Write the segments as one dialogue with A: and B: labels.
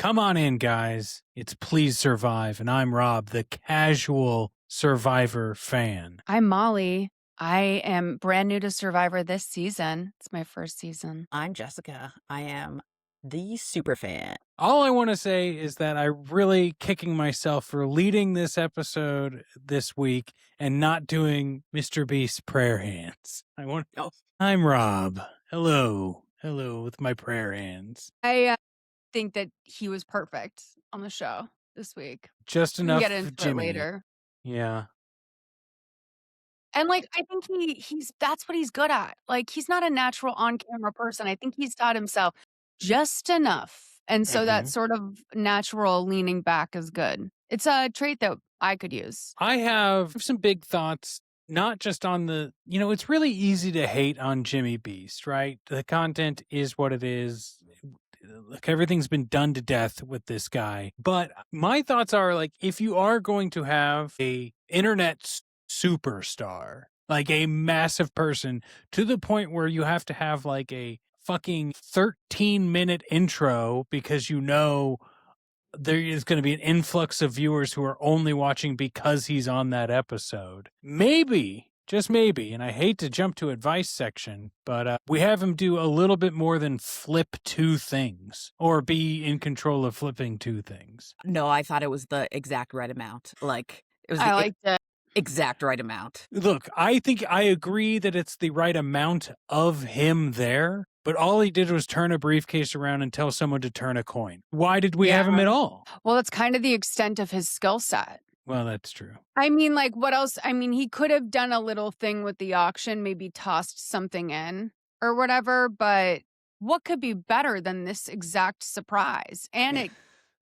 A: Come on in, guys. It's Plz Survive, and I'm Rob, the casual Survivor fan.
B: I'm Molly. I am brand new to Survivor this season. It's my first season.
C: I'm Jessica. I am the super fan.
A: All I want to say is that I'm really kicking myself for leading this episode this week and not doing Mr. Beast's prayer hands. I'm Rob. Hello with my prayer hands.
B: I think that he was perfect on the show this week.
A: Just
B: We can
A: enough
B: get
A: for
B: into it
A: Jimmy.
B: later.
A: Yeah.
B: And I think he's that's what he's good at. He's not a natural on-camera person. I think he's taught himself just enough. And so that sort of natural leaning back is good. It's a trait that I could use.
A: I have some big thoughts, not just on it's really easy to hate on Jimmy Beast, right? The content is what it is. Like, everything's been done to death with this guy. But my thoughts are, if you are going to have a internet superstar, like a massive person to the point where you have to have a fucking 13-minute intro because there is going to be an influx of viewers who are only watching because he's on that episode. Maybe, just maybe, and I hate to jump to advice section, but we have him do a little bit more than flip two things or be in control of flipping two things.
C: No, I thought it was the exact right amount.
B: I liked it.
C: Exact right amount.
A: Look, I think I agree that it's the right amount of him there, but all he did was turn a briefcase around and tell someone to turn a coin. Why did we have him at all?
B: Well, that's kind of the extent of his skill set.
A: Well, that's true.
B: I mean, what else? I mean, he could have done a little thing with the auction, maybe tossed something in or whatever, but what could be better than this exact surprise? And it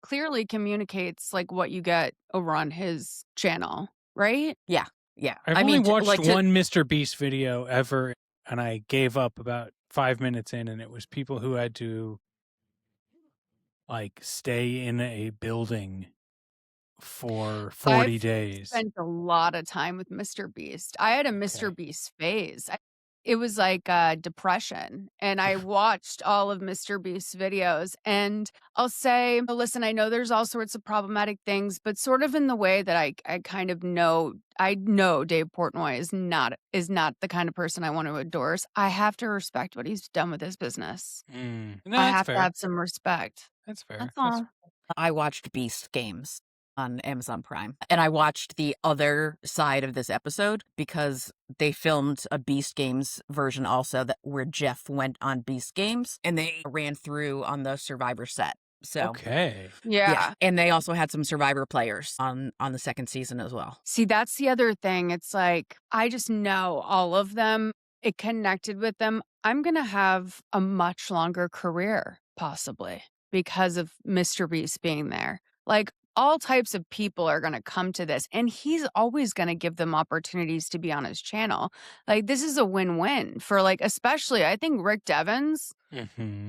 B: clearly communicates what you get over on his channel, right?
C: Yeah.
A: I've only watched one Mr. Beast video ever, and I gave up about 5 minutes in, and it was people who had to stay in a building for 40 days.
B: Spent a lot of time with Mr. Beast. I had a Mr. Beast phase. It was depression. And I watched all of Mr. Beast's videos, and I'll say, listen, I know there's all sorts of problematic things, but sort of in the way that I kind of know, I know Dave Portnoy is not the kind of person I want to endorse. I have to respect what he's done with his business.
A: No,
B: I have
A: fair.
B: to have some respect.
A: That's fair.
B: That's all.
C: I watched Beast Games on Amazon Prime, and I watched the other side of this episode because they filmed a Beast Games version also where Jeff went on Beast Games, and they ran through on the Survivor set. So
A: okay.
B: Yeah.
C: And they also had some Survivor players on the second season as well.
B: See, that's the other thing. It's I just know all of them. It connected with them. I'm going to have a much longer career, possibly, because of Mr. Beast being there. All types of people are going to come to this, and he's always going to give them opportunities to be on his channel. This is a win-win for especially, I think, Rick Devens.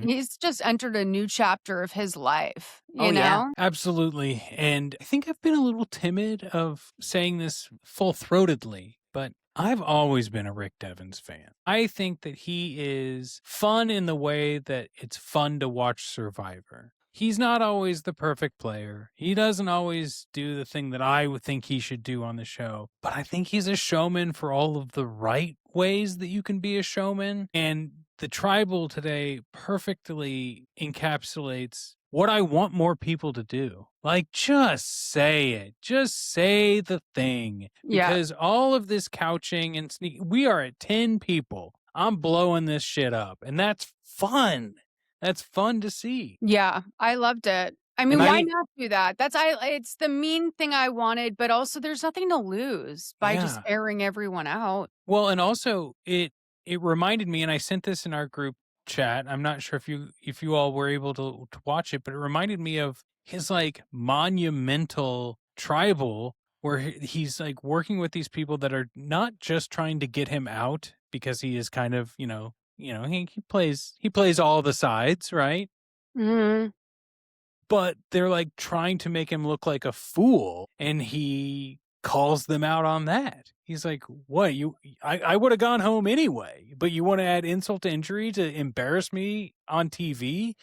B: He's just entered a new chapter of his life, you know?
A: Yeah, absolutely. And I think I've been a little timid of saying this full-throatedly, but I've always been a Rick Devens fan. I think that he is fun in the way that it's fun to watch Survivor. He's not always the perfect player. He doesn't always do the thing that I would think he should do on the show. But I think he's a showman for all of the right ways that you can be a showman. And the tribal today perfectly encapsulates what I want more people to do. Just say it. Just say the thing. Because all of this couching and we are at 10 people. I'm blowing this shit up. And that's fun. That's fun to see.
B: Yeah, I loved it. I mean, why not do that? It's the mean thing I wanted, but also there's nothing to lose by just airing everyone out.
A: Well, and also it reminded me, and I sent this in our group chat. I'm not sure if you all were able to watch it, but it reminded me of his monumental tribal where he's working with these people that are not just trying to get him out because he is kind of, he plays all the sides, right?
B: Mm-hmm.
A: But they're trying to make him look like a fool, and he calls them out on that. He's like, what, I would have gone home anyway, but you want to add insult to injury to embarrass me on TV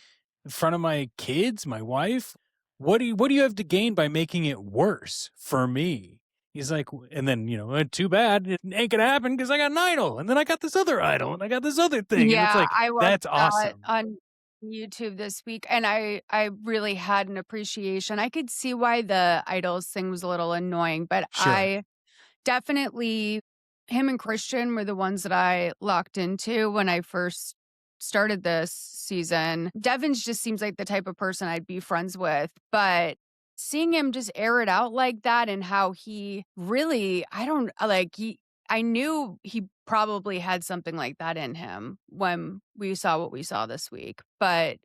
A: in front of my kids, my wife? what do you have to gain by making it worse for me? He's like, and then, too bad. It ain't gonna happen because I got an idol. And then I got this other idol and I got this other thing. And it's
B: Yeah,
A: like,
B: I watched
A: that's
B: that
A: awesome.
B: on YouTube this week, and I really had an appreciation. I could see why the idols thing was a little annoying, but
A: Sure.
B: I definitely him and Christian were the ones that I locked into when I first started this season. Devon's just seems like the type of person I'd be friends with, but seeing him just air it out like that and how he really, I don't like I knew he probably had something like that in him when we saw what we saw this week, but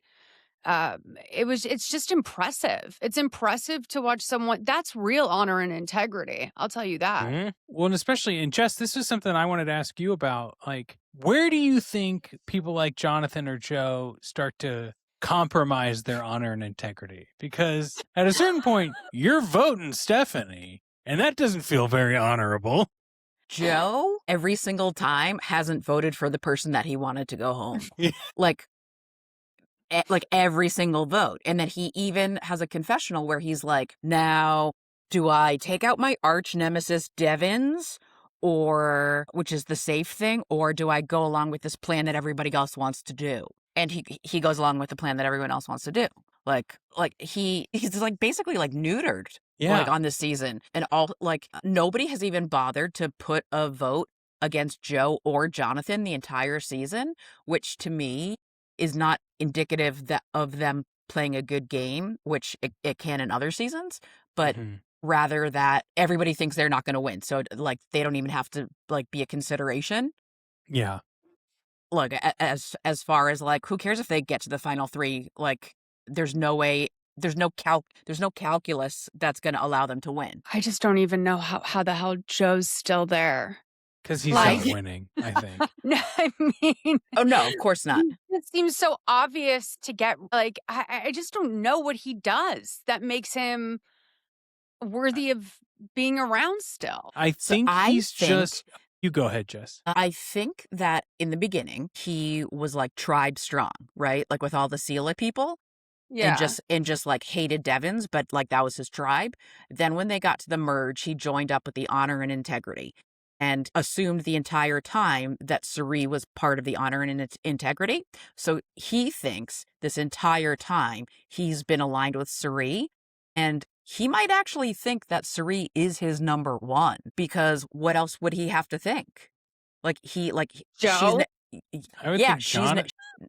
B: it's just impressive. It's impressive to watch someone that's real honor and integrity. I'll tell you that.
A: Mhm. Well, and especially, and Jess, this is something I wanted to ask you about. Like, where do you think people like Jonathan or Joe start to compromise their honor and integrity? Because at a certain point, you're voting Stephanie, and that doesn't feel very honorable.
C: Joe, every single time, hasn't voted for the person that he wanted to go home.
A: Yeah.
C: Like every single vote. And then he even has a confessional where he's like, now, do I take out my arch nemesis Devins, or which is the safe thing, or do I go along with this plan that everybody else wants to do? And he goes along with the plan that everyone else wants to do. Like he's like basically like neutered like on this season. And all like nobody has even bothered to put a vote against Joe or Jonathan the entire season, which to me is not indicative of them playing a good game, which it can in other seasons, but rather that everybody thinks they're not going to win. So like they don't even have to like be a consideration.
A: Yeah.
C: Look, as far as like, who cares if they get to the final three? Like there's no way, there's no calculus that's going to allow them to win.
B: I just don't even know how the hell Joe's still there.
A: Because he's not winning, I think.
B: No, I mean,
C: oh no, of course not.
B: It seems so obvious to get like I just don't know what he does that makes him worthy of being around still.
A: I think just. You go ahead, Jess.
C: I think that in the beginning he was like tribe strong, right? Like with all the Sela people.
B: Yeah.
C: And just like hated Devins, but like that was his tribe. Then when they got to the merge, he joined up with the honor and integrity and assumed the entire time that Cirie was part of the honor and integrity. So he thinks this entire time he's been aligned with Cirie, and he might actually think that Cirie is his number one, because what else would he have to think? Like
B: Joe?
C: Yeah,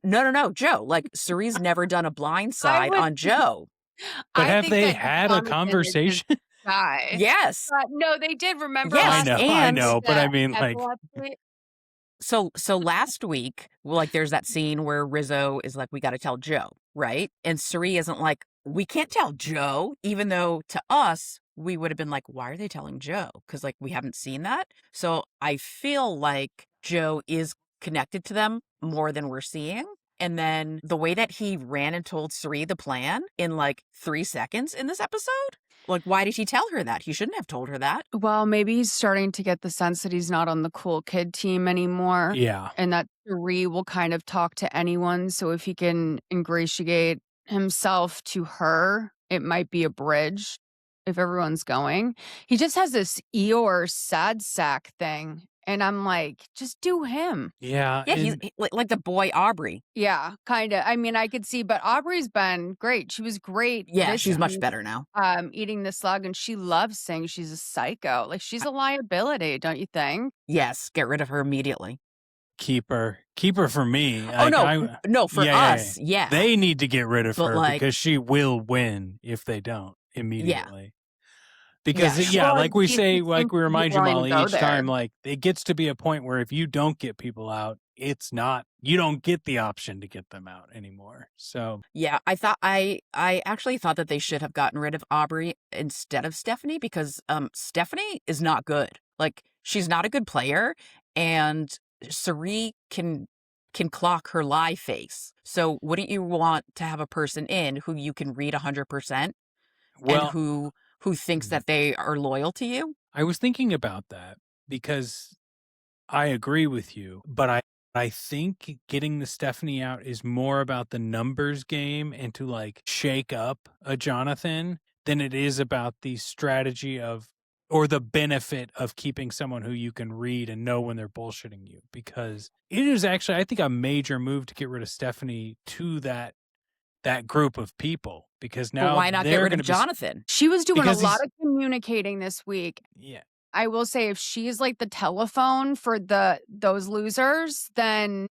C: no, Joe. Like Cirie's never done a blind side on Joe.
A: But have they had a conversation?
C: Yes.
B: No, they did. Remember?
C: Yes,
A: I know, but I mean, like.
C: So last week, like, there's that scene where Rizzo is like, we got to tell Joe, right? And Cirie isn't like, we can't tell Joe, even though to us, we would have been like, why are they telling Joe? Because, like, we haven't seen that. So I feel like Joe is connected to them more than we're seeing. And then the way that he ran and told Cirie the plan in like 3 seconds in this episode, like, why did he tell her that? He shouldn't have told her that.
B: Well, maybe he's starting to get the sense that he's not on the cool kid team anymore.
A: Yeah.
B: And that Cirie will kind of talk to anyone. So if he can ingratiate himself to her, it might be a bridge if everyone's going. He just has this Eeyore sad sack thing. And I'm like, just do him.
A: Yeah.
C: Yeah, he's like the boy Aubrey.
B: Yeah, kind of. I mean, I could see, but Aubrey's been great. She was great.
C: Yeah, she's much better now.
B: Eating the slug, and she loves saying she's a psycho. Like, she's a liability, don't you think?
C: Yes, get rid of her immediately.
A: Keep her for me.
C: Oh, like, no, for us, yeah.
A: They need to get rid of her
C: like,
A: because she will win if they don't immediately.
C: Yeah.
A: Because, like we say, like we remind you, Molly, each time, like, it gets to be a point where if you don't get people out, you don't get the option to get them out anymore. So,
C: yeah, I actually thought that they should have gotten rid of Aubrey instead of Stephanie, because Stephanie is not good. Like, she's not a good player, and Cirie can clock her lie face. So wouldn't you want to have a person in who you can read 100% and who thinks that they are loyal to you?
A: I was thinking about that because I agree with you, but I think getting the Stephanie out is more about the numbers game and to like shake up a Jonathan than it is about the strategy of or the benefit of keeping someone who you can read and know when they're bullshitting you. Because it is actually, I think, a major move to get rid of Stephanie to that group of people, because
C: But
A: now
C: why not get
A: they're
C: rid
A: going
C: of
A: to be
C: Jonathan?
B: She was doing a
A: because
B: lot
A: he's
B: of communicating this week.
A: yeah.
B: I will say if she's like the telephone for those losers, then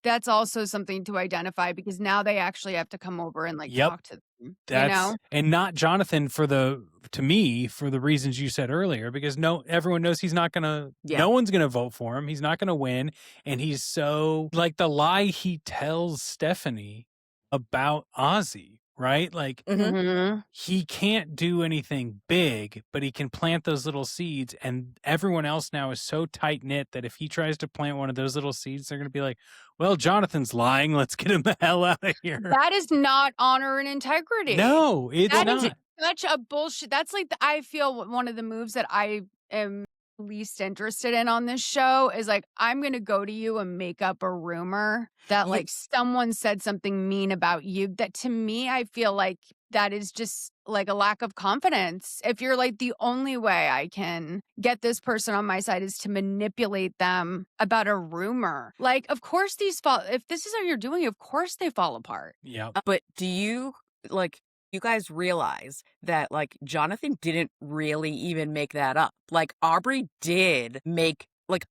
B: that's also something to identify because now they actually have to come over and like
A: Yep.
B: talk to them, you
A: That's
B: know?
A: and not Jonathan for the to me for the reasons you said earlier, because everyone knows he's not gonna
C: Yeah.
A: no one's gonna vote for him. He's not gonna win. And he's so like the lie he tells Stephanie about Ozzy, right? Like
C: Mhm.
B: Mhm.
A: he can't do anything big, but he can plant those little seeds. And everyone else now is so tight knit that if he tries to plant one of those little seeds, they're going to be like, well, Jonathan's lying. Let's get him the hell out of here.
B: That is not honor and integrity.
A: No, it's
B: That is
A: not.
B: such a bullshit. That's like I feel one of the moves that I am least interested in on this show is like I'm going to go to you and make up a rumor that like someone said something mean about you. That to me, I feel like that is just like a lack of confidence. If you're like the only way I can get this person on my side is to manipulate them about a rumor. Like, of course these fall. If this is how you're doing, it, of course they fall apart.
A: Yeah.
C: But do you you guys realize that like Jonathan didn't really even make that up? Like Aubrey did make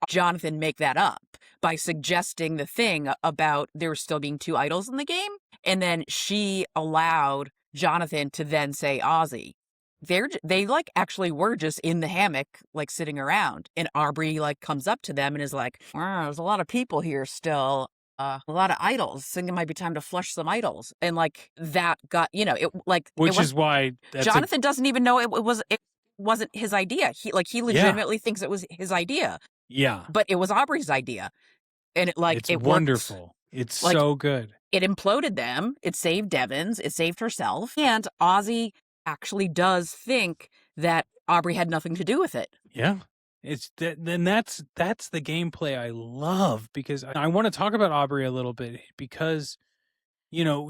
C: Jonathan make that up by suggesting the thing about there still being two idols in the game, and then she allowed Jonathan to then say Ozzy. They like actually were just in the hammock like sitting around, and Aubrey like comes up to them and is like, "Wow, there's a lot of people here still. A lot of idols. I think it might be time to flush some idols." And like that got,
A: Which is why
C: Jonathan doesn't even know it wasn't his idea. He legitimately thinks it was his idea,
A: yeah.
C: but it was Aubrey's idea. And
A: It's
C: it
A: wonderful.
C: worked.
A: It's
C: Like,
A: so good.
C: It imploded them. It saved Devins. It saved herself. And Ozzy actually does think that Aubrey had nothing to do with it.
A: Yeah. It's then that's the gameplay I love, because I want to talk about Aubrey a little bit because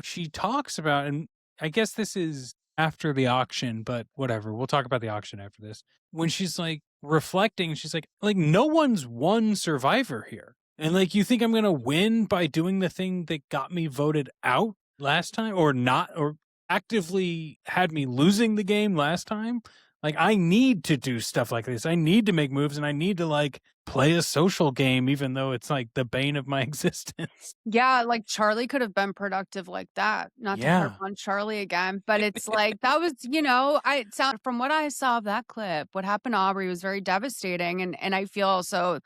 A: she talks about, and I guess this is after the auction, but whatever. We'll talk about the auction after this. When she's like reflecting, she's like no one's won Survivor here. And like, you think I'm going to win by doing the thing that got me voted out last time, or not, or actively had me losing the game last time? Like, I need to do stuff like this. I need to make moves, and I need to like play a social game, even though it's like the bane of my existence.
B: Yeah, like Charlie could have been productive like that. Not to harp on Charlie again, but it's like that was, I sound from what I saw of that clip, what happened to Aubrey was very devastating. And I feel also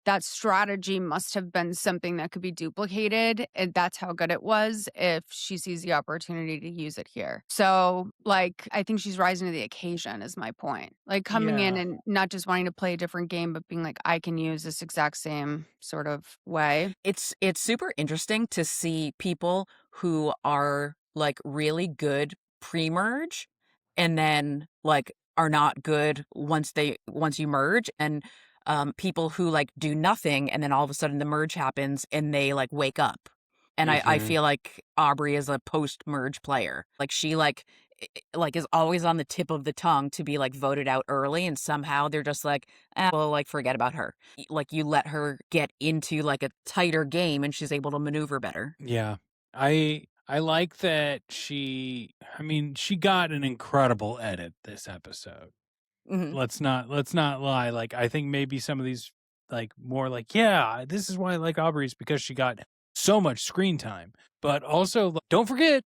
B: that strategy must have been something that could be duplicated. And that's how good it was if she sees the opportunity to use it here. So, like, I think she's rising to the occasion, is my point. Like, coming in and not just wanting to play a different game, but being like, I can use this exact same sort of way.
C: It's super interesting to see people who are like really good pre-merge and then like are not good once you merge, and people who like do nothing and then all of a sudden the merge happens and they like wake up. And I feel like Aubrey is a post-merge player. Like she is always on the tip of the tongue to be like voted out early, and somehow they're just like, well, like forget about her. Like you let her get into like a tighter game and she's able to maneuver better.
A: Yeah. I like that she got an incredible edit this episode.
C: Mm-hmm.
A: Let's not lie. Like, I think maybe some of these like more like, yeah, this is why I like Aubrey's, because she got so much screen time. But also, don't forget,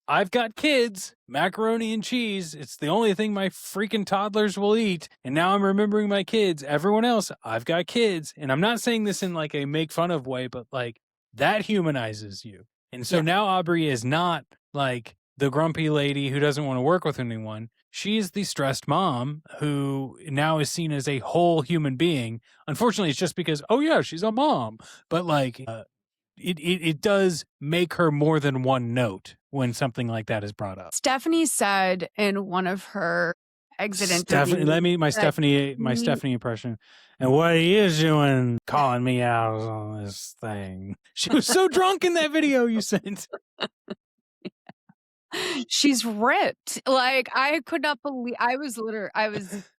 A: I've got kids, macaroni and cheese. It's the only thing my freaking toddlers will eat. And now I'm remembering my kids. Everyone else, I've got kids. And I'm not saying this in like a make fun of way, but like that humanizes you. And so now Aubrey is not like the grumpy lady who doesn't want to work with anyone. She's the stressed mom who now is seen as a whole human being. Unfortunately, it's just because, oh yeah, she's a mom. But like, it does make her more than one note when something like that is brought up.
B: Stephanie said in one of her exit interview.
A: Stephanie, let me my Stephanie impression. And what he is doing, calling me out on this thing. She was so drunk in that video you sent.
B: She's ripped. Like, I could not believe I was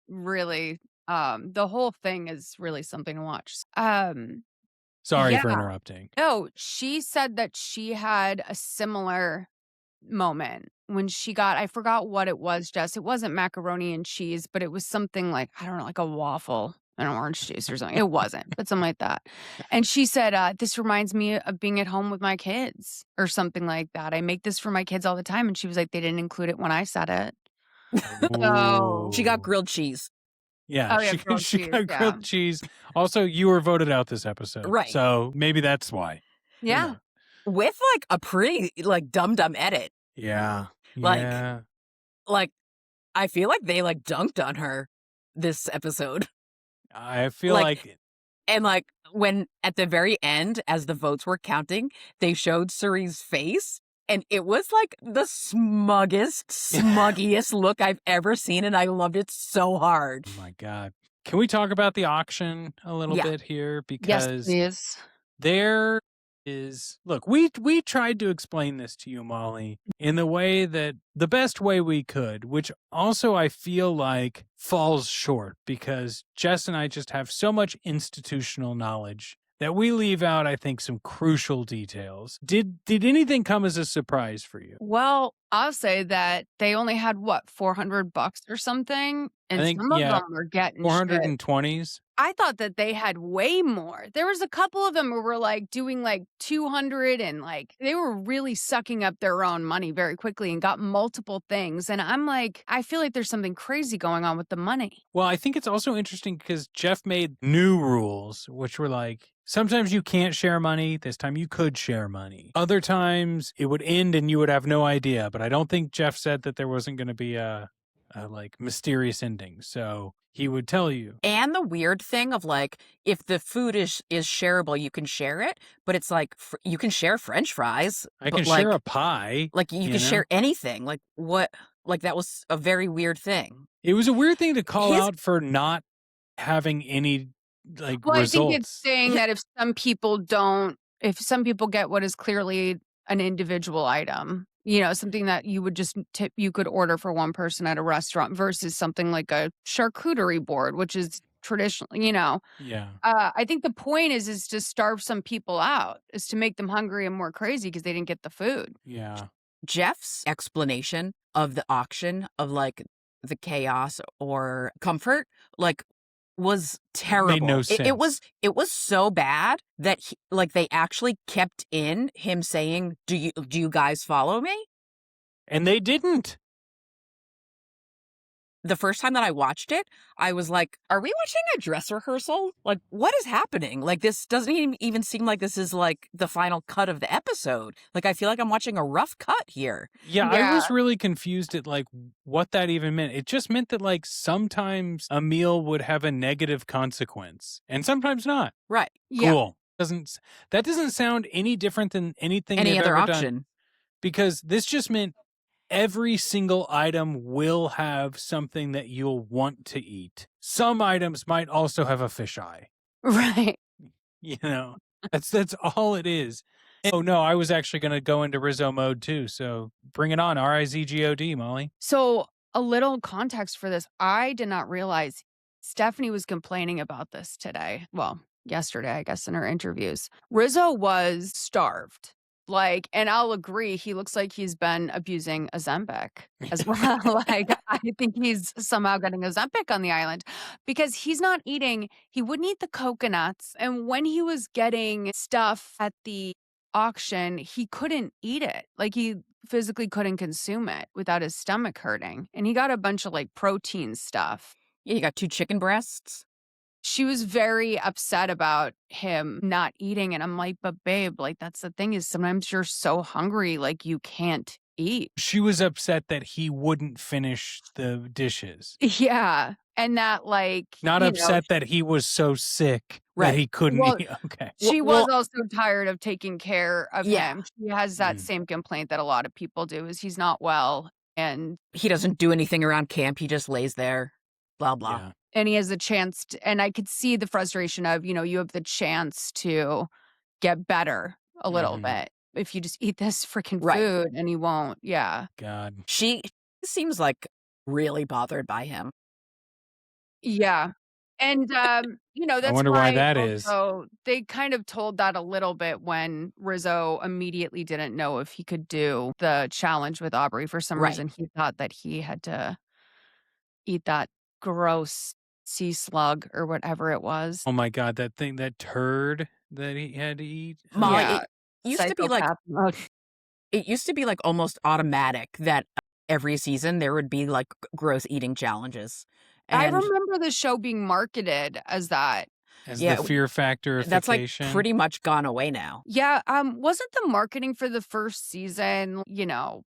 B: really the whole thing is really something to watch.
A: Sorry
B: Yeah.
A: for interrupting.
B: No, she said that she had a similar moment when she got, I forgot what it was, Jess. It wasn't macaroni and cheese, but it was something like, I don't know, like a waffle and orange juice or something. It wasn't, but something like that. And she said, this reminds me of being at home with my kids or something like that. I make this for my kids all the time. And she was like, they didn't include it when I said it. So
C: She got grilled cheese.
A: Yeah,
B: Oh, yeah, grilled
A: she
B: cheese,
A: got
B: yeah.
A: grilled cheese. Also, you were voted out this episode.
C: Right.
A: So maybe that's why.
B: Yeah.
C: With like a pretty like dumb edit.
A: Yeah.
C: Like-
A: Yeah.
C: Like I feel like they like dunked on her this episode.
A: I feel
C: Like-
A: like
C: And like when at the very end, as the votes were counting, they showed Suri's face. And it was like the smuggiest look I've ever seen. And I loved it so hard.
A: oh my God. Can we talk about the auction a little
C: Yeah.
A: bit here?
B: Yes,
A: Because
B: please.
A: there is, look, we tried to explain this to you, Molly, in the way that the best way we could, which also I feel like falls short because Jess and I just have so much institutional knowledge that we leave out, I think, some crucial details. Did anything come as a surprise for you?
B: Well, I'll say that they only had what, $400 or something, and
A: I think,
B: some of
A: yeah,
B: them were getting shit.
A: 420s?
B: I thought that they had way more. There was a couple of them who were like doing like 200 and like they were really sucking up their own money very quickly and got multiple things. And I'm like, I feel like there's something crazy going on with the money.
A: Well, I think it's also interesting because Jeff made new rules, which were like, sometimes you can't share money. This time you could share money. Other times it would end and you would have no idea. But I don't think Jeff said that there wasn't going to be a like mysterious ending. So he would tell you.
C: And the weird thing of like, if the food is shareable, you can share it. But it's like, you can share French fries.
A: I
C: but
A: can
C: like,
A: share a pie.
C: Like you can
A: know?
C: share anything. Like what? Like that was a very weird thing.
A: It was a weird thing to call out for not having any like
B: Well,
A: results.
B: I think it's saying that if some people get what is clearly an individual item, you know, something that you would just you could order for one person at a restaurant versus something like a charcuterie board, which is traditional, you know.
A: Yeah.
B: I think the point is to starve some people out, is to make them hungry and more crazy because they didn't get the food.
A: Yeah.
C: Jeff's explanation of the auction of like the chaos or comfort, like was terrible.
A: Made no sense.
C: It was so bad that like they actually kept in him saying, do you guys follow me?
A: And they didn't.
C: The first time that I watched it, I was like, are we watching a dress rehearsal? Like, what is happening? Like, this doesn't even seem like this is like the final cut of the episode. Like, I feel like I'm watching a rough cut here.
A: Yeah, I
B: Yeah.
A: was really confused at like what that even meant. It just meant that like sometimes a meal would have a negative consequence and sometimes not.
C: Right.
B: Yeah.
A: Cool. That doesn't sound any different than anything
C: Any
A: they've
C: other
A: ever
C: auction.
A: done, because this just meant every single item will have something that you'll want to eat. Some items might also have a fisheye.
B: Right.
A: You know, that's all it is. Oh no, I was actually going to go into Rizzo mode too. So bring it on, RIZGOD, Molly.
B: So a little context for this. I did not realize Stephanie was complaining about this today. Well, yesterday, I guess, in her interviews. Rizzo was starved. Like, and I'll agree, he looks like he's been abusing Ozempic as well. Like, I think he's somehow getting Ozempic on the island because he's not eating, he wouldn't eat the coconuts. And when he was getting stuff at the auction, he couldn't eat it. Like, he physically couldn't consume it without his stomach hurting. And he got a bunch of like protein stuff.
C: Yeah, you got 2 chicken breasts.
B: She was very upset about him not eating. And I'm like, but babe, like, that's the thing is sometimes you're so hungry, like you can't eat.
A: She was upset that he wouldn't finish the dishes.
B: Yeah. And that, like,
A: Not
B: you
A: upset that he was so sick that
C: Right.
A: he couldn't
B: Well,
A: eat. Okay.
B: she
C: Well-
B: was also tired of taking care of
C: Yeah.
B: him. She has that
A: Mm.
B: same complaint that a lot of people do is he's not well and
C: He doesn't do anything around camp. He just lays there, blah, blah.
A: Yeah.
B: he has a chance to, and I could see the frustration of, you have the chance to get better a little
A: Mhm.
B: bit if you just eat this freaking
C: Right.
B: food and you won't. Yeah.
A: God.
C: She seems like really bothered by him.
B: Yeah. And,
A: I
B: that's
A: wonder why
B: why
A: that is.
B: also they kind of told that a little bit when Rizzo immediately didn't know if he could do the challenge with Aubrey. For some
C: Right.
B: reason, he thought that he had to eat that gross sea slug or whatever it was.
A: Oh my God, that turd that he had to eat.
C: Molly,
B: Yeah.
C: used to be like
B: Psychopath mode.
C: it used to be like almost automatic that every season there would be like gross eating challenges.
B: I
C: And
B: remember the show being marketed as that.
A: As
C: yeah,
A: the fear
C: that's like
A: factorification.
C: pretty much gone away now.
B: Yeah, wasn't the marketing for the first season,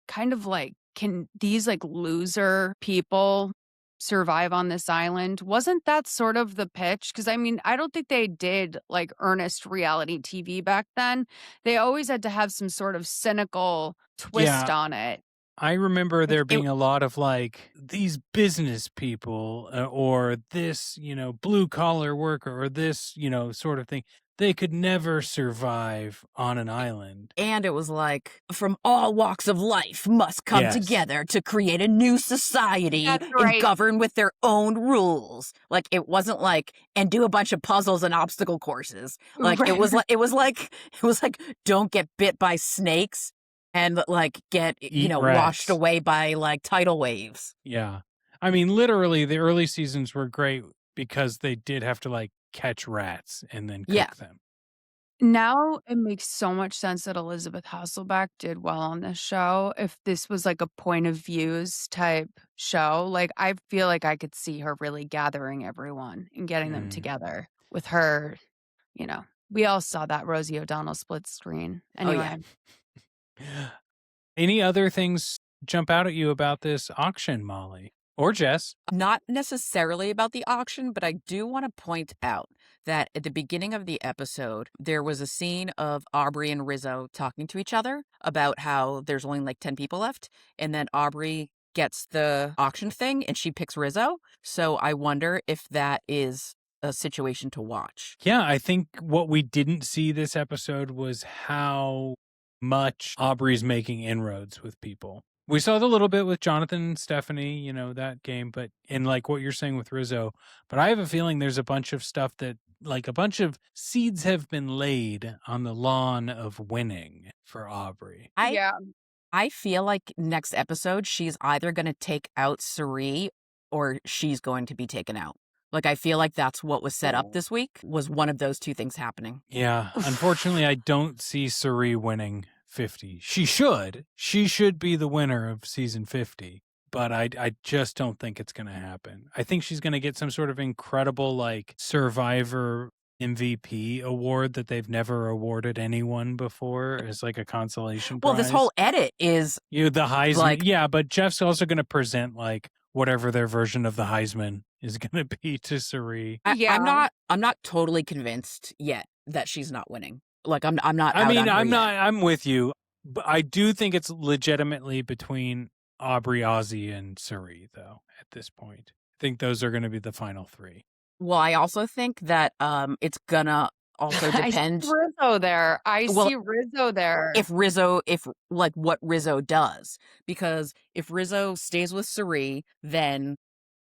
B: kind of like, can these like loser people survive on this island? Wasn't that sort of the pitch? Because I mean, I don't think they did like earnest reality TV back then. They always had to have some sort of cynical twist
A: Yeah.
B: on it.
A: I remember there
C: It
A: being a lot of like these business people or this, blue collar worker or this, sort of thing. They could never survive on an island.
C: and it was like from all walks of life must come
A: Yes.
C: together to create a new society
B: That's
C: and
B: right.
C: govern with their own rules. Like it wasn't like and do a bunch of puzzles and obstacle courses. Like it
B: Right.
C: was like it was like don't get bit by snakes and like get
A: Eat
C: washed
A: rats.
C: away by like tidal waves.
A: Yeah. I mean, literally, the early seasons were great because they did have to like catch rats and then cook
C: Yeah.
A: them.
B: Now it makes so much sense that Elizabeth Hasselbeck did well on this show. If this was like a point of views type show, like I feel like I could see her really gathering everyone and getting them
A: Mm.
B: together with her, we all saw that Rosie O'Donnell split screen.
C: Oh, yeah.
B: Anyway,
A: Any other things jump out at you about this auction, Molly or Jess?
C: Not necessarily about the auction, but I do want to point out that at the beginning of the episode, there was a scene of Aubrey and Rizzo talking to each other about how there's only like 10 people left. And then Aubrey gets the auction thing and she picks Rizzo. So I wonder if that is a situation to watch.
A: Yeah, I think what we didn't see this episode was how much Aubrey's making inroads with people. We saw the little bit with Jonathan and Stephanie, that game, but in like what you're saying with Rizzo. But I have a feeling there's a bunch of stuff that, like a bunch of seeds have been laid on the lawn of winning for Aubrey.
C: I feel like next episode, she's either going to take out Suri or she's going to be taken out. Like, I feel like that's what was set up this week, was one of those two things happening.
A: Yeah, unfortunately, I don't see Suri winning 50. She should. She should be the winner of season 50. But I just don't think it's going to happen. I think she's going to get some sort of incredible, like, Survivor MVP award that they've never awarded anyone before as, like, a consolation prize.
C: Well, this whole edit is
A: the Heisman.
C: like-
A: Yeah, but Jeff's also going to present, like, whatever their version of the Heisman is going to be to Suri.
B: Yeah.
C: I'm not totally convinced yet that she's not winning. Like I'm not.
A: I
C: out
A: mean,
C: on her
A: I'm
C: yet.
A: not. I'm with you, but I do think it's legitimately between Aubrey, Ozzy, and Suri, though. At this point, I think those are going to be the final three.
C: Well, I also think that it's gonna also depend
B: I see Rizzo there.
C: Well,
B: see Rizzo there.
C: if like what Rizzo does, because if Rizzo stays with Suri, then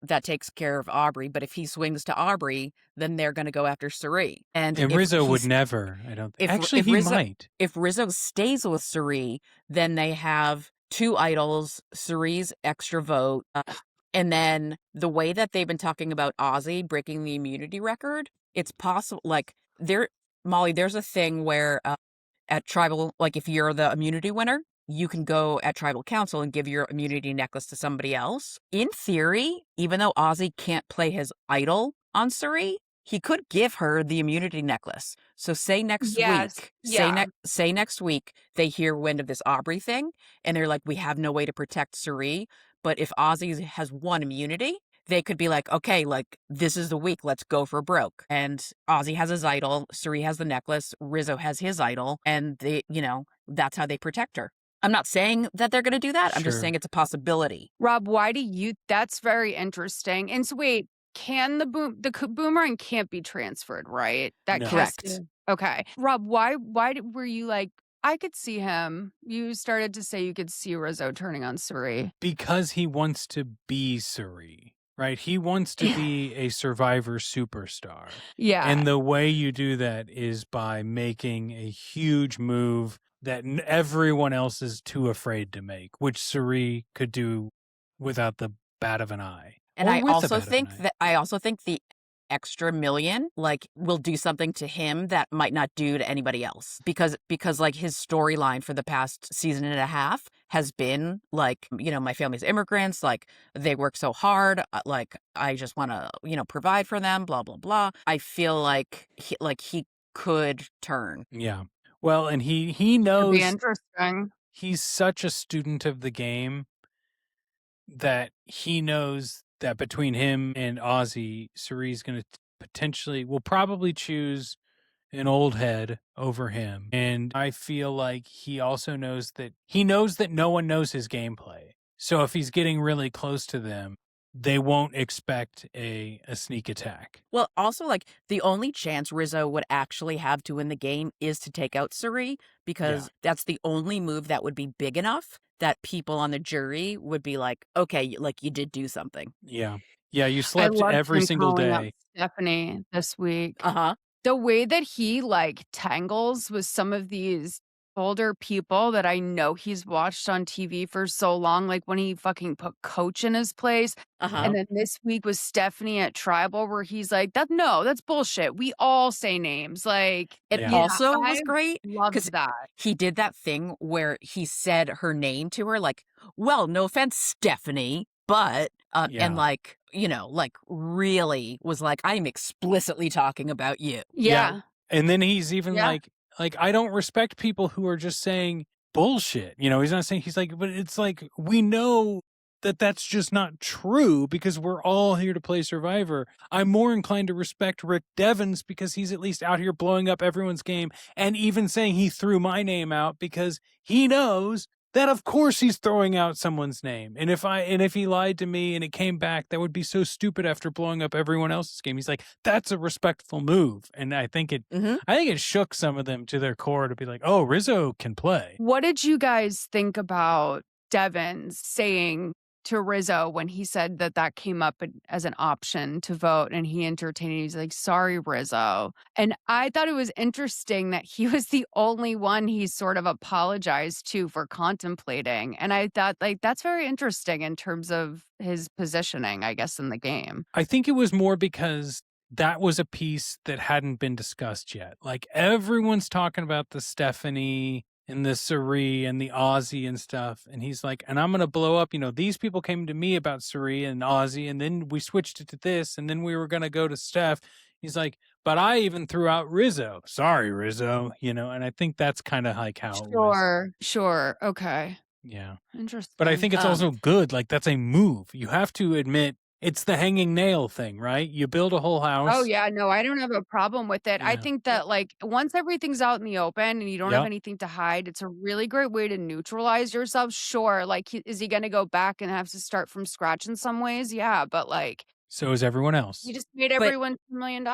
C: that takes care of Aubrey. But if he swings to Aubrey, then they're going to go after Suri. And if
A: Rizzo would
C: he's-
A: never. I don't.
C: if-
A: Actually,
C: if
A: he
C: Rizzo-
A: might.
C: If Rizzo stays with Suri, then they have two idols, Suri's extra vote. And then the way that they've been talking about Ozzy breaking the immunity record, it's possible. Like Molly, there's a thing where at tribal, like if you're the immunity winner, you can go at tribal council and give your immunity necklace to somebody else. In theory, even though Ozzy can't play his idol on Suri, he could give her the immunity necklace. So say next
B: Yes,
C: week,
B: yeah.
C: say next week they hear wind of this Aubrey thing and they're like, we have no way to protect Suri. But if Ozzy has won immunity, they could be like, okay, like this is the week, let's go for broke. And Ozzy has his idol, Suri has the necklace, Rizzo has his idol, and they, that's how they protect her. I'm not saying that they're going to do that. I'm just
A: Sure.
C: saying it's a possibility.
B: Rob, why do you that's very interesting. And so wait, can the boomerang can't be transferred, right? That
A: No.
B: has
C: Correct.
B: to. Okay. Rob, were you like I could see him. You started to say you could see Rizzo turning on Suri.
A: Because he wants to be Suri, right? He wants to be a Survivor superstar.
B: Yeah.
A: And the way you do that is by making a huge move that everyone else is too afraid to make, which Suri could do without the bat of an eye.
C: And
A: Or
C: I
A: with the
C: also
A: bat of an
C: think
A: eye.
C: the extra million like will do something to him that might not do to anybody else because like his storyline for the past season and a half has been like, my family's immigrants, like they work so hard, like I just want to, provide for them, blah blah blah. I feel like he could turn.
A: Yeah. Well, and he
B: Could be
A: knows
B: interesting.
A: he's such a student of the game that he knows that between him and Ozzy, Suri's going to will probably choose an old head over him. And I feel like he also knows that no one knows his gameplay. So if he's getting really close to them, they won't expect a sneak attack.
C: Well, also, like, the only chance Rizzo would actually have to win the game is to take out Suri, because that's the only move that would be big enough that people on the jury would be like, okay, like, you did do something.
A: Yeah. Yeah, you
B: I
A: slept
B: loved
A: every
B: him
A: single
B: calling up
A: day.
B: Stephanie this week.
C: Uh-huh.
B: The way that he, like, tangles with some of these older people that I know he's watched on TV for so long, like when he fucking put Coach in his place.
C: Uh-huh.
B: And then this week was Stephanie at Tribal where he's like, that's bullshit. We all say names." Like,
C: It
A: Yeah.
C: also was
B: I
C: great
B: loved
C: because
B: that.
C: he did that thing where he said her name to her, like, well, no offense, Stephanie, but,
A: Yeah.
C: and like, like really was like, I'm explicitly talking about you.
B: Yeah.
A: And then he's even
B: Yeah.
A: like, I don't respect people who are just saying bullshit. He's not saying, he's like, but it's like, we know that that's just not true because we're all here to play Survivor. I'm more inclined to respect Rick Devens because he's at least out here blowing up everyone's game and even saying he threw my name out because he knows that of course he's throwing out someone's name. And if he lied to me and it came back, that would be so stupid after blowing up everyone else's game. He's like, that's a respectful move. And I think it shook some of them to their core to be like, oh, Rizzo can play.
B: What did you guys think about Devins saying to Rizzo when he said that came up as an option to vote and he entertained it? He's like, "Sorry, Rizzo." And I thought it was interesting that he was the only one he sort of apologized to for contemplating. And I thought, like, that's very interesting in terms of his positioning, I guess, in the game.
A: I think it was more because that was a piece that hadn't been discussed yet. Like everyone's talking about the Stephanie and the Suri and the Aussie and stuff. And he's like, and I'm going to blow up. These people came to me about Suri and Aussie, and then we switched it to this, and then we were going to go to Steph. He's like, but I even threw out Rizzo. Sorry, Rizzo. And I think that's kind of like how it was.
B: Sure. Okay.
A: Yeah.
B: Interesting.
A: But I think it's also good. Like that's a move. You have to admit it's the hanging nail thing, right? You build a whole house.
B: Oh, yeah, no, I don't have a problem with it. I
A: Yeah.
B: think that, like, once everything's out in the open and you don't have
A: Yep.
B: anything to hide, it's a really great way to neutralize yourself. Sure, like, is he gonna go back and have to start from scratch in some ways? Yeah, but, like,
A: So is everyone else.
B: you just made
C: But-
B: everyone $2 million.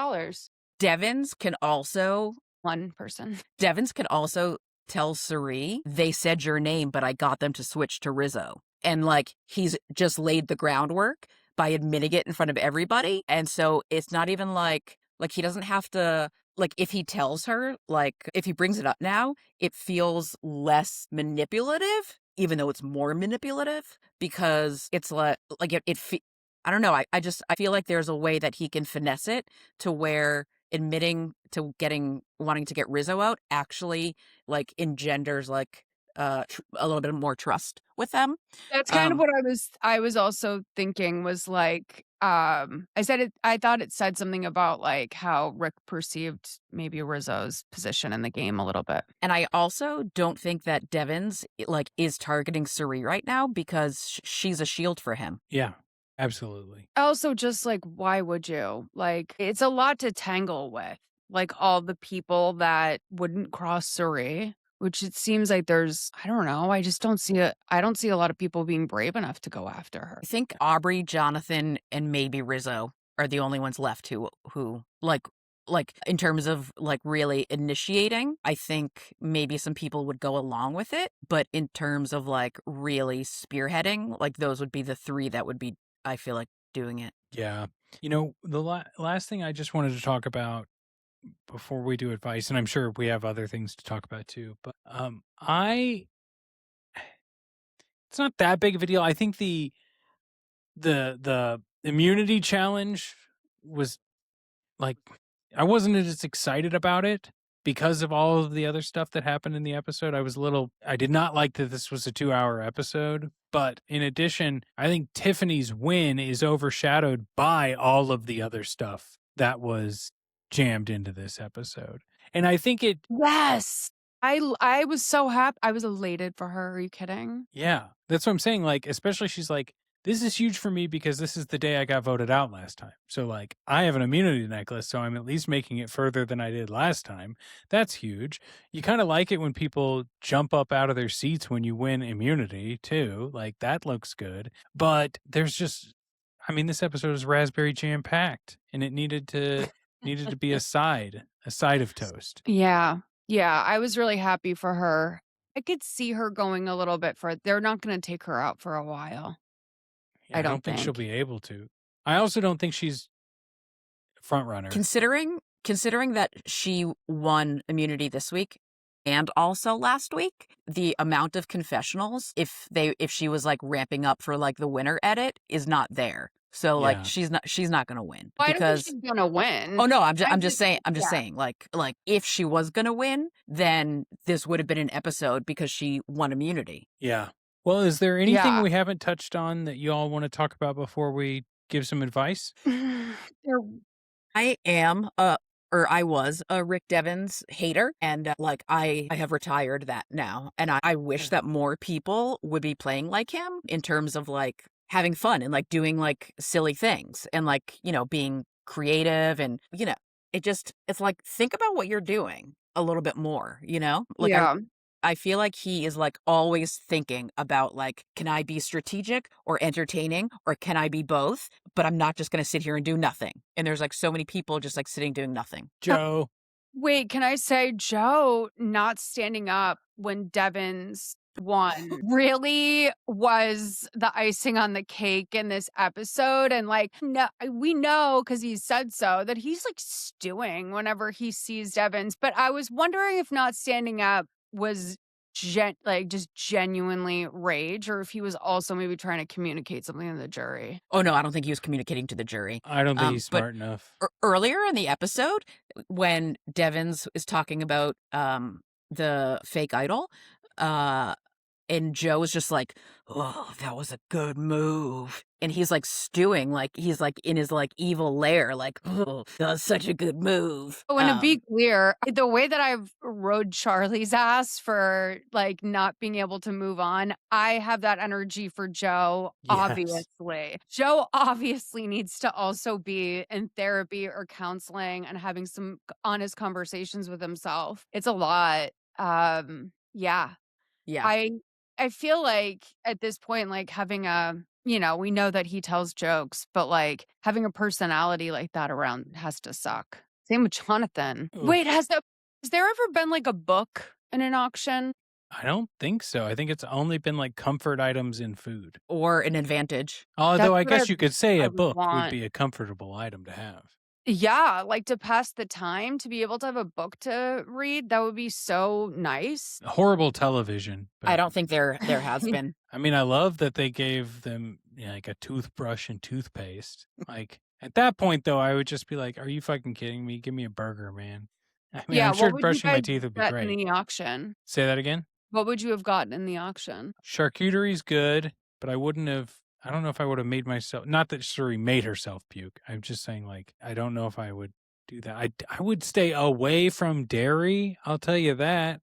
C: Devins can also
B: One person.
C: tell Suri, they said your name, but I got them to switch to Rizzo. And like, he's just laid the groundwork by admitting it in front of everybody. And so it's not even like he doesn't have to, like, if he tells her, like, if he brings it up now, it feels less manipulative, even though it's more manipulative, because it's I don't know. I feel like there's a way that he can finesse it to where admitting to wanting to get Rizzo out actually like engenders like a little bit more trust with them.
B: That's kind of what I was also thinking was like, I thought it said something about like how Rick perceived maybe Rizzo's position in the game a little bit.
C: And I also don't think that Devins like is targeting Suri right now because she's a shield for him.
A: Yeah, absolutely.
B: Also, just like, why would you? Like, it's a lot to tangle with. Like all the people that wouldn't cross Surrey. which it seems like there's I don't know, I don't see a lot of people being brave enough to go after her.
C: I think Aubrey, Jonathan, and maybe Rizzo are the only ones left who like in terms of like really initiating. I think maybe some people would go along with it, but in terms of like really spearheading, like those would be the three that would be, I feel like, doing it.
A: Yeah. The last thing I just wanted to talk about before we do advice, and I'm sure we have other things to talk about too, but I it's not that big of a deal. I think the immunity challenge was like I wasn't as excited about it because of all of the other stuff that happened in the episode. I did not like that this was a 2-hour episode, but in addition, I think Tiffany's win is overshadowed by all of the other stuff that was jammed into this episode. And I think
B: Yes. I was so happy. I was elated for her. Are you kidding?
A: yeah, that's what I'm saying. Like, especially she's like, this is huge for me because this is the day I got voted out last time. So, like, I have an immunity necklace, so I'm at least making it further than I did last time. That's huge. You kind of like it when people jump up out of their seats when you win immunity, too. Like, that looks good. But this episode is raspberry jam packed, and it needed to be a side of toast.
B: Yeah. Yeah, I was really happy for her. I could see her going a little bit further. They're not gonna take her out for a while,
A: Yeah,
B: I
A: I don't
B: don't
A: think she'll
B: think.
A: be able to. I also don't think she's front runner.
C: Considering that she won immunity this week and also last week, the amount of confessionals, if she was like ramping up for like the winner edit, is not there. So like
A: Yeah.
C: she's not gonna win
B: Well, I don't think
C: because
B: she's gonna
C: oh
B: win.
C: no,
B: I
C: I'm just
B: just
C: saying
B: yeah.
C: like if she was gonna win, then this would have been an episode because she won immunity.
A: Yeah. Well, is there anything
B: Yeah.
A: we haven't touched on that you all want to talk about before we give some advice?
B: There
C: I am or I was a Rick Devens hater, and like I have retired that now, and I wish that more people would be playing like him in terms of like having fun and like doing like silly things and like being creative and it's like think about what you're doing a little bit more, like
B: Yeah.
C: I feel like he is like always thinking about like, can I be strategic or entertaining or can I be both? But I'm not just going to sit here and do nothing. And there's like so many people just like sitting doing nothing.
A: Joe.
B: Wait, can I say Joe not standing up when Devins won really was the icing on the cake in this episode. And like, no, we know because he said so that he's like stewing whenever he sees Devins. But I was wondering if not standing up was just genuinely rage, or if he was also maybe trying to communicate something to the jury.
C: Oh no, I don't think he was communicating to the jury.
A: I don't think he's
C: But
A: smart enough.
C: earlier in the episode, when Devins is talking about the fake idol, uh, and Joe is just like, "Oh, that was a good move." And he's like stewing, like he's like in his like evil lair, like, "Oh, that was such a good move."
B: Oh, and to be clear, the way that I've rode Charlie's ass for, like, not being able to move on, I have that energy for Joe,
A: Yes.
B: obviously. Joe obviously needs to also be in therapy or counseling and having some honest conversations with himself. It's a lot. Yeah.
C: Yeah.
B: I feel like at this point, like, having we know that he tells jokes, but, like, having a personality like that around has to suck. Same with Jonathan. Wait,
A: Oof.
B: has there ever been, like, a book in an auction?
A: I don't think so. I think it's only been like comfort items in food.
C: Or an advantage.
A: Although
B: That's
A: I
B: what
A: guess you could say
B: I
A: a
B: would
A: book would
B: want.
A: be a comfortable item to have.
B: Yeah, like, to pass the time, to be able to have a book to read, that would be so nice.
A: Horrible television.
C: I
A: But
C: don't think there has been.
A: I love that they gave them like a toothbrush and toothpaste. Like at that point, though, I would just be like, "Are you fucking kidding me? Give me a burger, man."
B: Yeah,
A: I'm sure
B: what would you
A: brushing my
B: guys
A: teeth would be
B: get in
A: great.
B: the auction?
A: Say that again.
B: What would you have gotten in the auction?
A: Charcuterie's good, but I wouldn't have. I don't know if I would have made myself. Not that Shuri made herself puke. I'm just saying, like, I don't know if I would do that. I would stay away from dairy. I'll tell you that.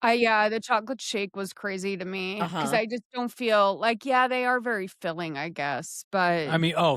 B: Yeah, the chocolate shake was crazy to me because
C: Uh-huh.
B: I just don't feel like yeah, they are very filling, I guess, but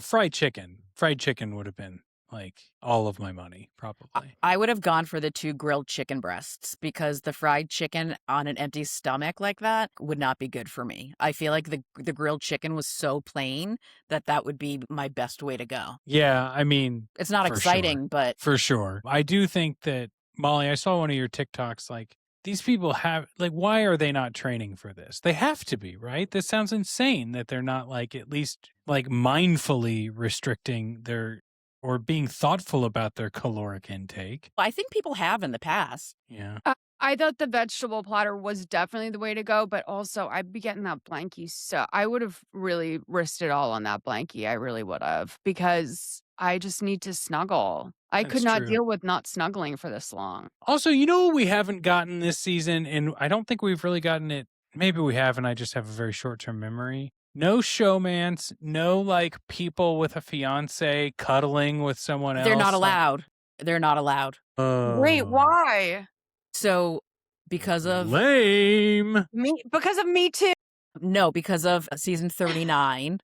A: Fried chicken. Fried chicken would have been like all of my money, probably.
C: I would have gone for the 2 grilled chicken breasts because the fried chicken on an empty stomach like that would not be good for me. I feel like the grilled chicken was so plain that would be my best way to go.
A: Yeah, I mean,
C: It's not
A: for
C: exciting,
A: sure.
C: but
A: For sure. I do think that, Molly, I saw one of your TikToks, like, these people have, like, why are they not training for this? They have to be, right? This sounds insane that they're not, like, at least, like, mindfully restricting their, or being thoughtful about their caloric intake.
C: I think people have in the past.
A: Yeah.
B: I thought the vegetable platter was definitely the way to go, but also I'd be getting that blankie. So I would have really risked it all on that blankie. I really would have, because I just need to snuggle. I
A: That's
B: could not
A: true.
B: deal with not snuggling for this long.
A: Also, you know what we haven't gotten this season, and I don't think we've really gotten it. Maybe we have, and I just have a very short-term memory. No showmance, no like people with a fiance cuddling with someone else.
C: They're not allowed. They're not allowed.
B: Wait,
A: Oh,
B: why?
C: So because of
A: lame.
B: Me because of Me Too.
C: no, because of season 39.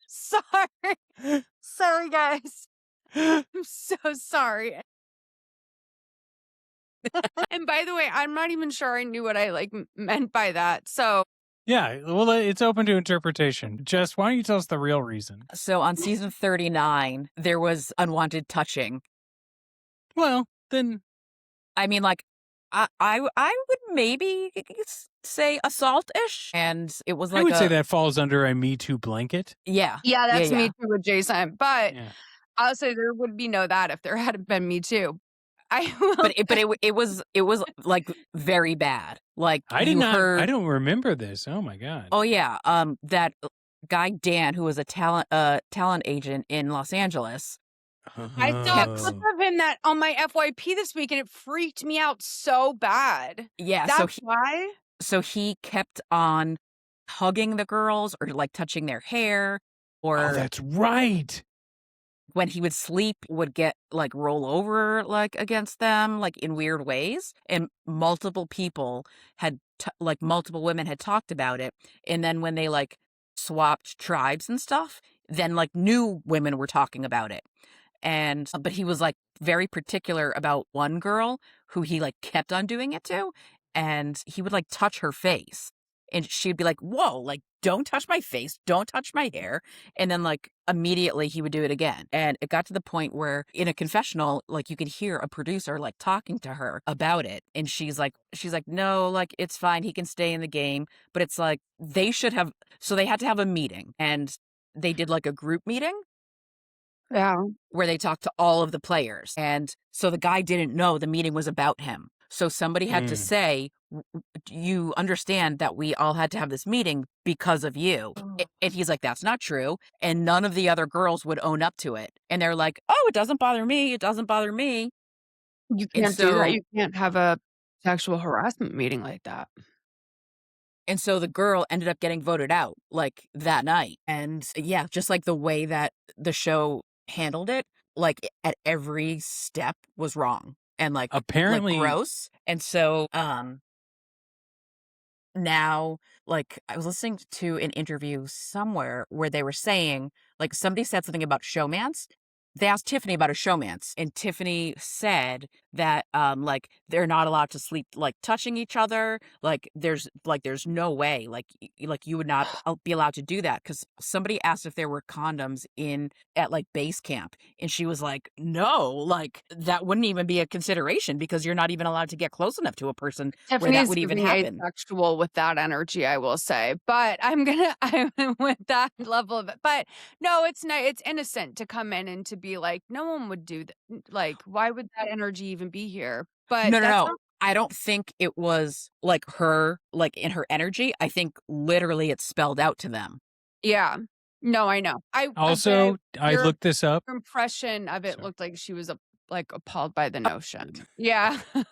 B: Sorry. Sorry, guys. I'm so sorry. And by the way, I'm not even sure I knew what I like meant by that. So
A: Yeah, well, it's open to interpretation. Jess, why don't you tell us the real reason?
C: So on season 39, there was unwanted touching.
A: Well, then
C: I mean, like, I would maybe say assault-ish, and it was like
A: I would say that falls under a Me Too blanket.
C: yeah,
B: yeah, that's
C: yeah.
B: Me Too with Jason. But
A: Yeah.
B: I'll say there would be no that if there hadn't been Me Too. I will.
C: But it was like very bad. Like
A: I did
C: you
A: not.
C: heard.
A: I don't remember this. Oh my god.
C: Oh yeah, that guy Dan, who was a talent agent in Los Angeles.
B: I saw a
A: Oh.
B: clip of him that on my FYP this week, and it freaked me out so bad.
C: Yeah,
B: That's why.
C: so he kept on hugging the girls or like touching their hair, or
A: Oh, that's right.
C: when he would sleep would get like roll over like against them like in weird ways, and multiple people had like multiple women had talked about it, and then when they like swapped tribes and stuff, then like new women were talking about it. And but he was like very particular about one girl who he like kept on doing it to, and he would like touch her face, and she'd be like, whoa, like don't touch my face, don't touch my hair. And then like immediately he would do it again. And it got to the point where in a confessional, like you could hear a producer like talking to her about it, and she's like no, like it's fine, he can stay in the game. But it's like they should have, so they had to have a meeting, and they did like a group meeting
B: Yeah.
C: where they talked to all of the players. And so the guy didn't know the meeting was about him. So somebody had to say, you understand that we all had to have this meeting because of you. And he's like, that's not true. And none of the other girls would own up to it. And they're like, oh, it doesn't bother me. It doesn't bother me.
B: You
C: And
B: can't do
C: so-
B: that. You can't have a sexual harassment meeting like that.
C: And so the girl ended up getting voted out like that night. And yeah, just like the way that the show handled it, like at every step was wrong and like
A: Apparently,
C: gross. And so now like I was listening to an interview somewhere where they were saying like somebody said something about showmance. They asked Tiffany about a showmance, and Tiffany said that like they're not allowed to sleep like touching each other. Like there's no way like you would not be allowed to do that, because somebody asked if there were condoms in at like base camp, and she was like, no, like that wouldn't even be a consideration because you're not even allowed to get close enough to a person where that
B: Tiffany's
C: would even
B: giving
C: happen.
B: asexual with that energy, I will say. But I'm with that level of it. But no, it's not. It's innocent to come in and to be like, no one would do that. Like, why would that energy even be here? But
C: No.
B: that's not-
C: I don't think it was like her, like in her energy. I think literally it's spelled out to them.
B: yeah. No, I know.
A: also, I
B: your-
A: looked this up.
B: Her impression of it
A: Sorry.
B: looked like she was like appalled by the notion. Yeah.
C: Well,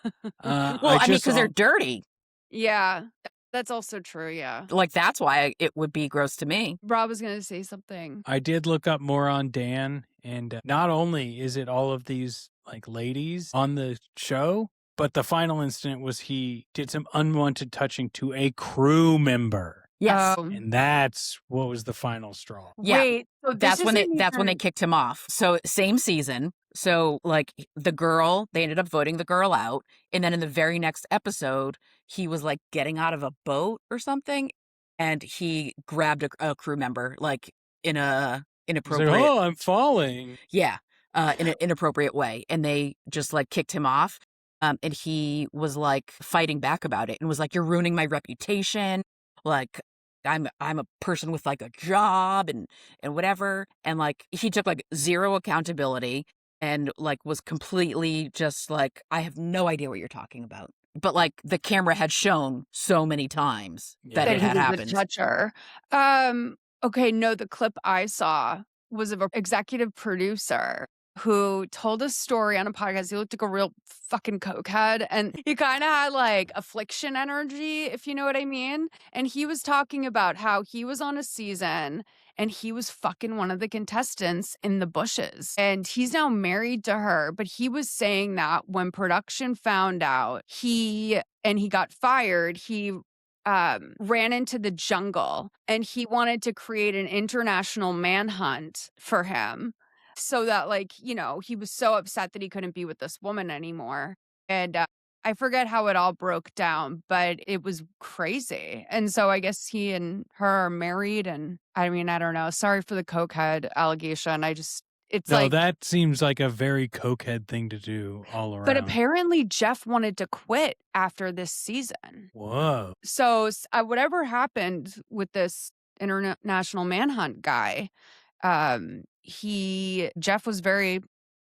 C: I mean,
A: just
C: because they're dirty.
B: Yeah. That's also true. Yeah.
C: Like that's why it would be gross to me.
B: Rob was going to say something.
A: I did look up more on Dan, and not only is it all of these like ladies on the show, but the final incident was he did some unwanted touching to a crew member.
C: Yes.
A: And that's what was the final straw.
C: Yeah.
B: Wait, so this
C: That's when they
B: isn't
C: kicked him off. So same season. So like the girl, they ended up voting the girl out. And then in the very next episode, he was like getting out of a boat or something. And he grabbed a crew member like in a
A: He's like,
C: inappropriate.
A: oh, I'm falling.
C: Yeah. In an inappropriate way. And they just like kicked him off. And he was like fighting back about it and was like, you're ruining my reputation. Like I'm a person with like a job and whatever. And like he took like zero accountability and like was completely just like, I have no idea what you're talking about. But like the camera had shown so many times that
B: that
C: it
B: he
C: had
B: was
C: happened.
B: a toucher. Okay, no, the clip I saw was of an executive producer who told a story on a podcast. He looked like a real fucking cokehead, and he kind of had like affliction energy, if you know what I mean. And he was talking about how he was on a season and he was fucking one of the contestants in the bushes. And he's now married to her, but he was saying that when production found out, he got fired, he ran into the jungle and he wanted to create an international manhunt for him so that, like, you know, he was so upset that he couldn't be with this woman anymore. And I forget how it all broke down, but it was crazy. And so I guess he and her are married. And I mean, I don't know. Sorry for the cokehead allegation. It's
A: No,
B: like,
A: that seems like a very cokehead thing to do all around.
B: but apparently Jeff wanted to quit after this season.
A: Whoa.
B: So whatever happened with this international manhunt guy, Jeff was very,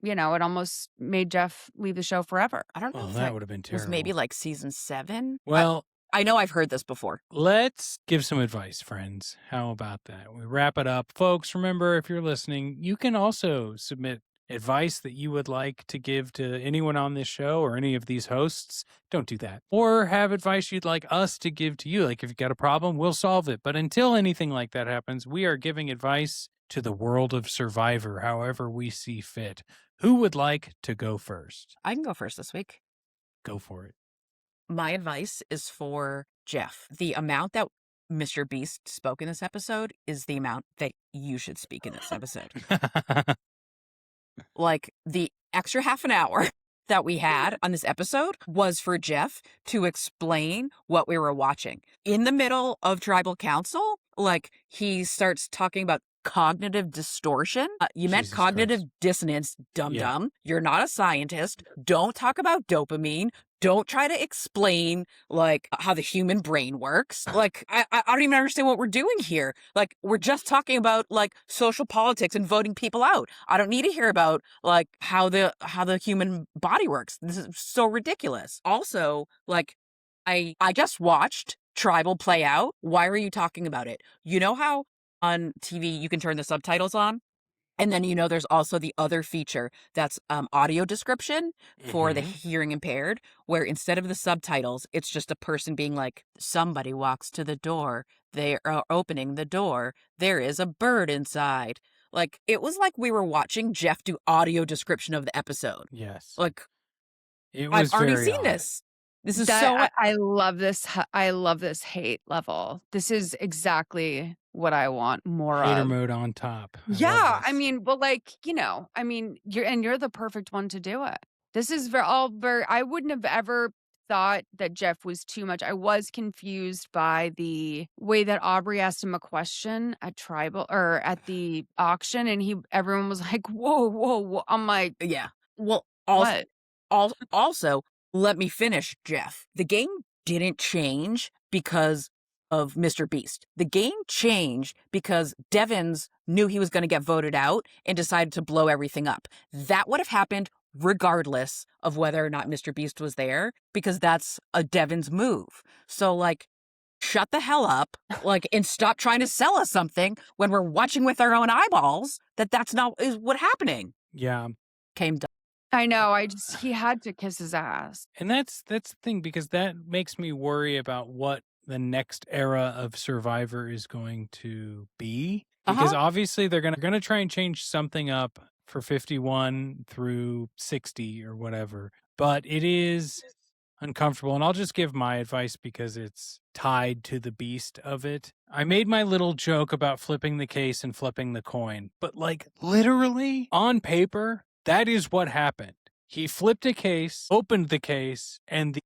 B: you know, it almost made Jeff leave the show forever.
C: I don't know
A: Oh,
C: if
A: that would have been
C: was
A: terrible.
C: maybe like season 7.
A: Well,
C: I know I've heard this before.
A: let's give some advice, friends. How about that? We wrap it up. Folks, remember, if you're listening, you can also submit advice that you would like to give to anyone on this show or any of these hosts. Don't do that. Or have advice you'd like us to give to you. Like if you've got a problem, we'll solve it. But until anything like that happens, we are giving advice to the world of Survivor, however we see fit. Who would like to go first?
C: I can go first this week.
A: Go for it.
C: My advice is for Jeff. The amount that Mr. Beast spoke in this episode is the amount that you should speak in this episode. Like the extra half an hour that we had on this episode was for Jeff to explain what we were watching. In the middle of Tribal Council, like he starts talking about cognitive distortion. You meant
A: Jesus
C: cognitive
A: Christ.
C: dissonance, dum-dum. You're not a scientist. Don't talk about dopamine. Don't try to explain like how the human brain works. Like I don't even understand what we're doing here. Like we're just talking about like social politics and voting people out. I don't need to hear about like how the human body works. This is so ridiculous. Also, like I just watched Tribal play out. Why are you talking about it? You know how on TV you can turn the subtitles on? And then, you know, there's also the other feature that's audio description for the hearing impaired, where instead of the subtitles, it's just a person being like, somebody walks to the door. They are opening the door. There is a bird inside. Like, it was like we were watching Jeff do audio description of the episode.
A: Yes.
C: Like,
A: It was
C: I've already
A: very
C: seen
A: odd.
C: this. This is so...
B: I love this. I love this hate level. This is exactly what I want more
A: Hater
B: of.
A: mode on top.
B: Yeah, I mean, well, like, you know, I mean, you're the perfect one to do it. This is very. I wouldn't have ever thought that Jeff was too much. I was confused by the way that Aubrey asked him a question at Tribal or at the auction, and everyone was like, "Whoa, whoa, whoa!" I'm like,
C: Yeah. Well,
B: what?
C: also, let me finish, Jeff. The game didn't change because of Mr. Beast. The game changed because Devins knew he was going to get voted out and decided to blow everything up. That would have happened regardless of whether or not Mr. Beast was there, because that's a Devins move. So, like, shut the hell up, like, and stop trying to sell us something when we're watching with our own eyeballs that's not is what happening.
A: Yeah.
C: Came down.
B: I know. He had to kiss his ass.
A: And that's the thing, because that makes me worry about what the next era of Survivor is going to be. Because obviously they're gonna try and change something up for 51 through 60 or whatever. But it is uncomfortable. And I'll just give my advice because it's tied to the beast of it. I made my little joke about flipping the case and flipping the coin, but like literally on paper, that is what happened. He flipped a case, opened the case, and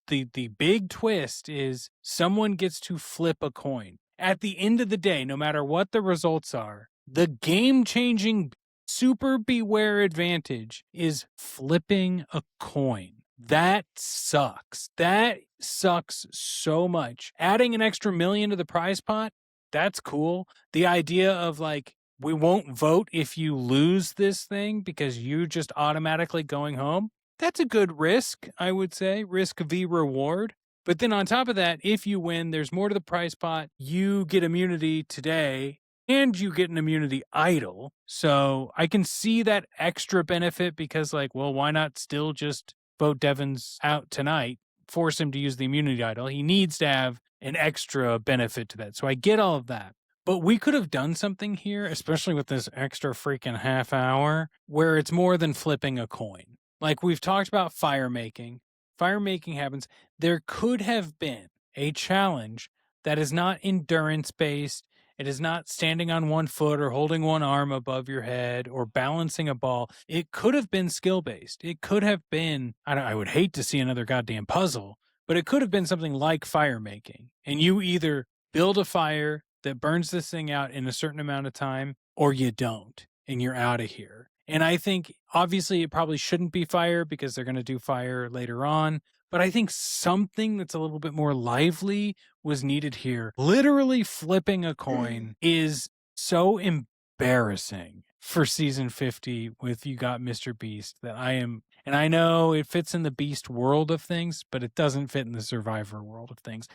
A: the big twist is someone gets to flip a coin. At the end of the day, no matter what the results are, the game-changing super beware advantage is flipping a coin. That sucks. That sucks so much. Adding an extra million to the prize pot, that's cool. The idea of like, we won't vote if you lose this thing because you're just automatically going home. That's a good risk, I would say. Risk v reward. But then on top of that, if you win, there's more to the prize pot. You get immunity today and you get an immunity idol. So I can see that extra benefit because, like, well, why not still just vote Devins out tonight, force him to use the immunity idol? He needs to have an extra benefit to that. So I get all of that. But we could have done something here, especially with this extra freaking half hour, where it's more than flipping a coin. Like we've talked about fire making. Fire making happens. There could have been a challenge that is not endurance based. It is not standing on one foot or holding one arm above your head or balancing a ball. It could have been skill based. It could have been, I would hate to see another goddamn puzzle, but it could have been something like fire making. And you either build a fire that burns this thing out in a certain amount of time or you don't and you're out of here. And I think obviously it probably shouldn't be fire because they're going to do fire later on. But I think something that's a little bit more lively was needed here. Literally flipping a coin is so embarrassing for season 50 with You Got Mr. Beast that I am, and I know it fits in the Beast world of things, but it doesn't fit in the Survivor world of things.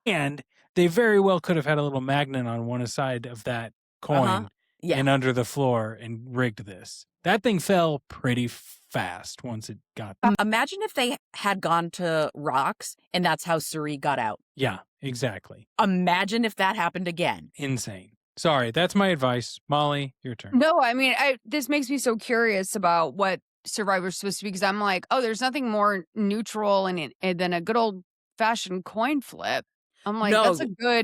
A: And they very well could have had a little magnet on one side of that coin and under the floor and rigged this. That thing fell pretty fast once it got there.
C: Imagine if they had gone to rocks and that's how Suri got out.
A: Yeah, exactly.
C: Imagine if that happened again.
A: Insane. Sorry, that's my advice. Molly, your turn.
B: No, I mean, this makes me so curious about what Survivor's supposed to be because I'm like, oh, there's nothing more neutral than a good old fashioned coin flip. I'm like,
C: No.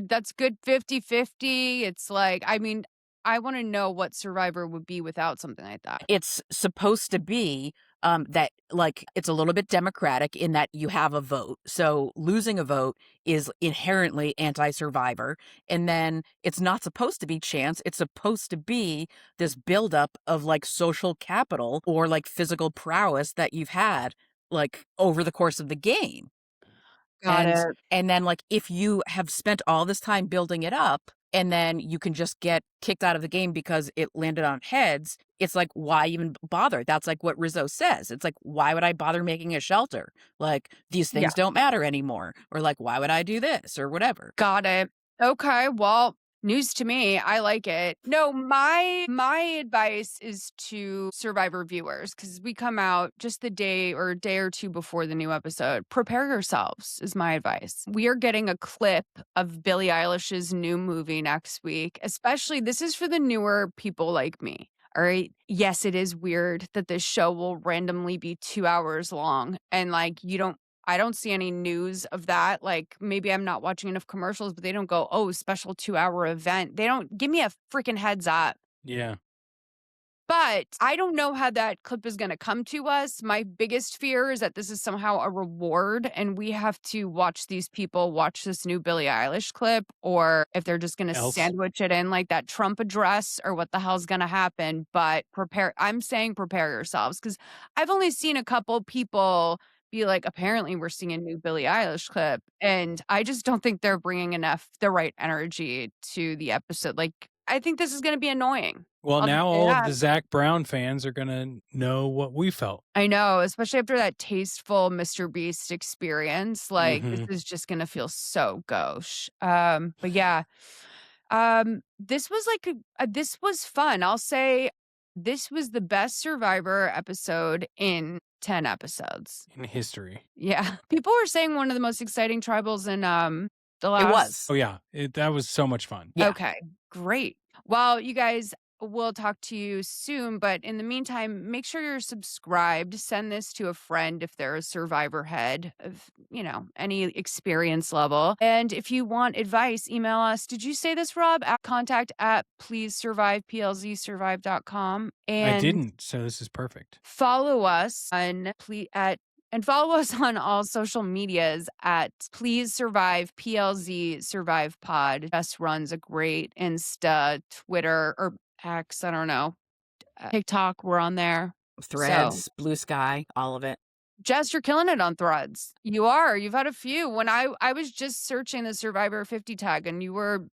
B: that's good 50-50. It's like, I mean, I want to know what Survivor would be without something like that.
C: It's supposed to be that like it's a little bit democratic in that you have a vote. So losing a vote is inherently anti-survivor. And then it's not supposed to be chance. It's supposed to be this buildup of like social capital or like physical prowess that you've had like over the course of the game.
B: Got it.
C: And then like if you have spent all this time building it up and then you can just get kicked out of the game because it landed on heads, it's like, why even bother? That's like what Rizzo says. It's like, why would I bother making a shelter? Like, these things don't matter anymore. Or like, why would I do this or whatever?
B: Got it. Okay, well, news to me. I like it. No, my advice is to Survivor viewers because we come out just the day or two before the new episode. Prepare yourselves is my advice. We are getting a clip of Billie Eilish's new movie next week. Especially this is for the newer people like me. All right. Yes, it is weird that this show will randomly be 2 hours long and like I don't see any news of that. Like maybe I'm not watching enough commercials, but they don't go, oh, special 2-hour event. They don't give me a freaking heads up.
A: Yeah.
B: But I don't know how that clip is going to come to us. My biggest fear is that this is somehow a reward and we have to watch these people watch this new Billie Eilish clip or if they're just going to sandwich it in like that Trump address or what the hell's going to happen. But I'm saying prepare yourselves because I've only seen a couple people be like, apparently we're seeing a new Billie Eilish clip. And I just don't think they're bringing the right energy to the episode. Like, I think this is going to be annoying.
A: Well, now all of the Zach Brown fans are going to know what we felt.
B: I know, especially after that tasteful Mr. Beast experience. Like, this is just going to feel so gauche. But yeah, this was this was fun. I'll say this was the best Survivor episode in 10 episodes.
A: In history.
B: Yeah. People were saying one of the most exciting tribals in the last.
C: It was.
A: Oh, yeah. That was so much fun.
C: Yeah.
B: Okay, great. Well, you guys, we'll talk to you soon. But in the meantime, make sure you're subscribed. Send this to a friend if they're a survivor head of, any experience level. And if you want advice, email us. Did you say this, Rob? At contact at Plz Survive, plzsurvive.com.
A: I
B: And
A: didn't, so this is perfect.
B: follow us on and follow us on all social medias at Plz Survive, PLZ Survive Pod. Jess runs a great Insta, Twitter, or X, I don't know. TikTok, we're on there.
C: Threads, Blue Sky, all of it.
B: Jess, you're killing it on Threads. You are. You've had a few. When I was just searching the Survivor 50 tag, and you were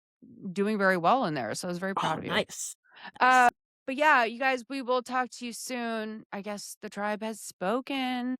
B: doing very well in there, so I was very proud of you.
C: Nice.
B: But yeah, you guys, we will talk to you soon. I guess the tribe has spoken.